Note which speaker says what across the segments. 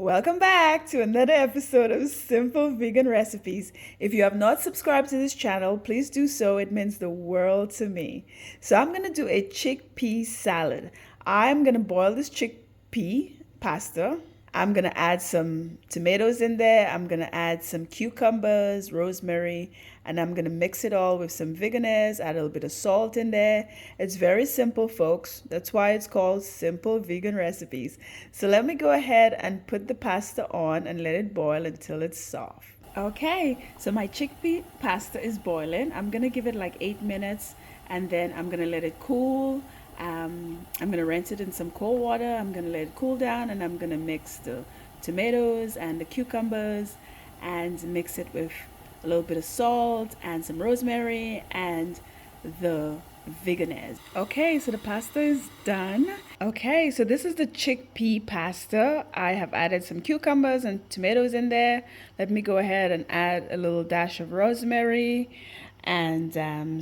Speaker 1: Welcome back to another episode of Simple Vegan Recipes. If you have not subscribed to this channel, please do so. It means the world to me. So I'm going to do a chickpea salad. I'm going to boil this chickpea pasta. I'm going to add some tomatoes in there. I'm going to add some cucumbers, rosemary, and I'm going to mix it all with some veganese, add a little bit of salt in there. It's very simple, folks. That's why it's called Simple Vegan Recipes. So let me go ahead and put the pasta on and let it boil until it's soft. Okay, so my chickpea pasta is boiling. I'm going to give it like 8 minutes and then I'm going to let it cool. I'm going to rinse it in some cold water. I'm going to let it cool down and I'm going to mix the tomatoes and the cucumbers and mix it with a little bit of salt and some rosemary and the veganese. Okay, so the pasta is done. Okay, so this is the chickpea pasta. I have added some cucumbers and tomatoes in there. Let me go ahead and add a little dash of rosemary and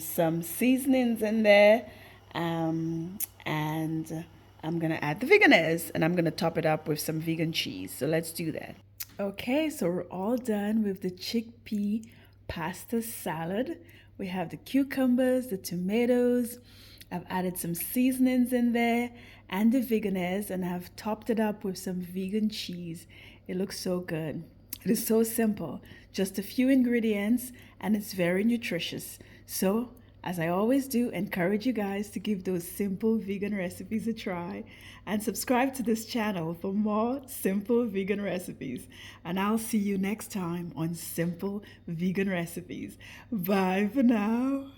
Speaker 1: some seasonings in there. And I'm gonna add the veganese and I'm gonna top it up with some vegan cheese. So let's do that. Okay, so we're all done with the chickpea pasta salad. We have the cucumbers, the tomatoes. I've added some seasonings in there and the veganese, and I've topped it up with some vegan cheese. It looks so good. It is so simple, just a few ingredients, and it's very nutritious. So as I always do, encourage you guys to give those simple vegan recipes a try and subscribe to this channel for more simple vegan recipes. And I'll see you next time on Simple Vegan Recipes. Bye for now.